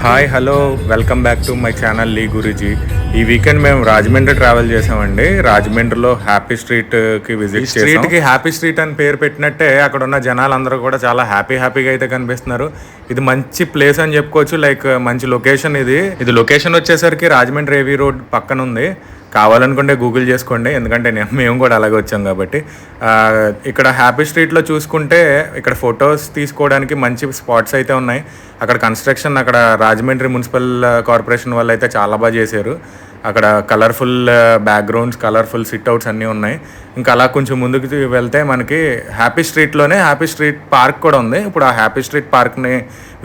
Hi hello welcome back to my channel లీ గురూజీ. ఈ weekend మేము రాజమండ్రి ట్రావెల్ చేసామండి. రాజమండ్రిలో హ్యాపీ స్ట్రీట్కి విజిట్ చేసాం. స్ట్రీట్కి హ్యాపీ స్ట్రీట్ అని పేరు పెట్టినట్టే అక్కడ ఉన్న జనాలందరూ కూడా చాలా హ్యాపీగా అయితే కనిపిస్తున్నారు. ఇది మంచి ప్లేస్ అని చెప్పుకోవచ్చు. లైక్ మంచి లొకేషన్ ఇది లొకేషన్ వచ్చేసరికి రాజమండ్రి ఏవీ రోడ్ పక్కన ఉంది. కావాలనుకుంటే గూగుల్ చేసుకోండి, ఎందుకంటే మేము కూడా అలాగే వచ్చాం కాబట్టి. ఇక్కడ హ్యాపీ స్ట్రీట్లో చూసుకుంటే ఇక్కడ ఫొటోస్ తీసుకోవడానికి మంచి స్పాట్స్ అయితే ఉన్నాయి. అక్కడ కన్స్ట్రక్షన్ అక్కడ రాజమండ్రి మున్సిపల్ కార్పొరేషన్ వాళ్ళు అయితే చాలా బాగా చేశారు. అక్కడ కలర్ఫుల్ బ్యాక్గ్రౌండ్స్, కలర్ఫుల్ సిట్అవుట్స్ అన్నీ ఉన్నాయి. ఇంకా అలా కొంచెం ముందుకు వెళ్తే మనకి హ్యాపీ స్ట్రీట్లోనే హ్యాపీ స్ట్రీట్ పార్క్ కూడా ఉంది. ఇప్పుడు ఆ హ్యాపీ స్ట్రీట్ పార్క్ని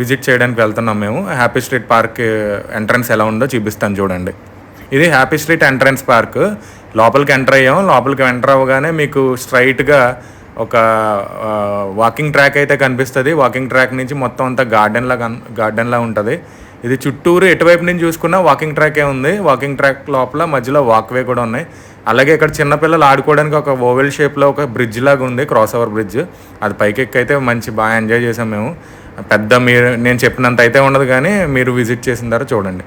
విజిట్ చేయడానికి వెళ్తున్నాం మేము. హ్యాపీ స్ట్రీట్ పార్క్ ఎంట్రన్స్ ఎలా ఉందో చూపిస్తాను చూడండి. ఇది హ్యాపీ స్ట్రీట్ ఎంట్రన్స్ పార్క్. లోపలికి ఎంటర్ అయ్యాం. లోపలికి ఎంటర్ అవ్వగానే మీకు స్ట్రైట్గా ఒక వాకింగ్ ట్రాక్ అయితే కనిపిస్తుంది. వాకింగ్ ట్రాక్ నుంచి మొత్తం అంతా గార్డెన్లా ఉంటుంది. ఇది చుట్టూరు ఎటువైపు నుంచి చూసుకున్నా వాకింగ్ ట్రాకే ఉంది. వాకింగ్ ట్రాక్ లోపల మధ్యలో వాక్వే కూడా ఉన్నాయి. అలాగే ఇక్కడ చిన్నపిల్లలు ఆడుకోవడానికి ఒక ఓవెల్ షేప్లో ఒక బ్రిడ్జ్ లాగా ఉంది, క్రాస్ ఓవర్ బ్రిడ్జ్. అది పైకి అయితే బాగా ఎంజాయ్ చేసాం మేము. నేను చెప్పినంత అయితే ఉండదు, కానీ మీరు విజిట్ చేసిన తర్వాత చూడండి.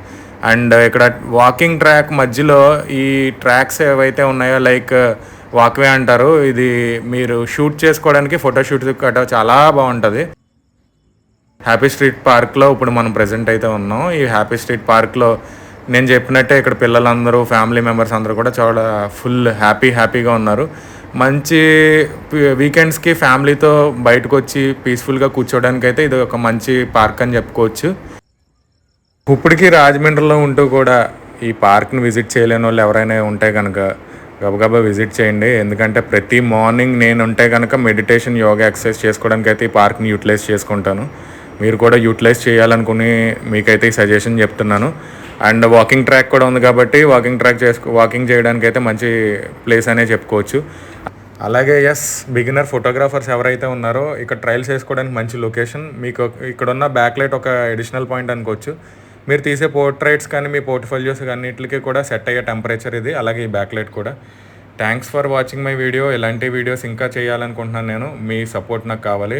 అండ్ ఇక్కడ వాకింగ్ ట్రాక్ మధ్యలో ఈ ట్రాక్స్ ఏవైతే ఉన్నాయో లైక్ వాక్వే అంటారు, ఇది మీరు షూట్ చేసుకోవడానికి ఫోటోషూట్ గట్రా చాలా బాగుంటుంది. హ్యాపీ స్ట్రీట్ పార్క్లో ఇప్పుడు మనం ప్రెజెంట్ అయితే ఉన్నాం. ఈ హ్యాపీ స్ట్రీట్ పార్క్లో నేను చెప్పినట్టే ఇక్కడ పిల్లలందరూ, ఫ్యామిలీ మెంబర్స్ అందరూ కూడా చాలా ఫుల్ హ్యాపీగా ఉన్నారు. మంచి వీకెండ్స్కి ఫ్యామిలీతో బయటకు వచ్చి పీస్ఫుల్గా కూర్చోవడానికి అయితే ఇది ఒక మంచి పార్క్ అని చెప్పుకోవచ్చు. ఇప్పటికీ రాజమండ్రిలో ఉంటూ కూడా ఈ పార్క్ని విజిట్ చేయలేని వాళ్ళు ఎవరైనా ఉంటే కనుక గబగబా విజిట్ చేయండి. ఎందుకంటే ప్రతి మార్నింగ్ నేను ఉంటే కనుక మెడిటేషన్, యోగా, ఎక్సర్సైజ్ చేసుకోవడానికి అయితే ఈ పార్క్ని యూటిలైజ్ చేసుకుంటాను. మీరు కూడా యూటిలైజ్ చేయాలనుకుని మీకైతే ఈ సజెషన్ చెప్తున్నాను. అండ్ వాకింగ్ ట్రాక్ కూడా ఉంది కాబట్టి వాకింగ్ చేయడానికి అయితే మంచి ప్లేస్ అనే చెప్పుకోవచ్చు. అలాగే బిగినర్ ఫోటోగ్రాఫర్స్ ఎవరైతే ఉన్నారో ఇక్కడ ట్రయల్స్ వేసుకోవడానికి మంచి లొకేషన్. మీకు ఇక్కడున్న బ్యాక్లైట్ ఒక అడిషనల్ పాయింట్ అనుకోవచ్చు. మీరు తీసే పోర్ట్రైట్స్ కానీ మీ పోర్ట్ఫోలియోస్ అన్నిటికీ కూడా సెట్ అయ్యే టెంపరేచర్ ఇది. అలాగే ఈ బ్యాక్లైట్ కూడా. Thanks for watching my video. ఇలాంటి వీడియోస్ ఇంకా చేయాలనుకుంటున్నాను నేను. మీ సపోర్ట్ నాకు కావాలి.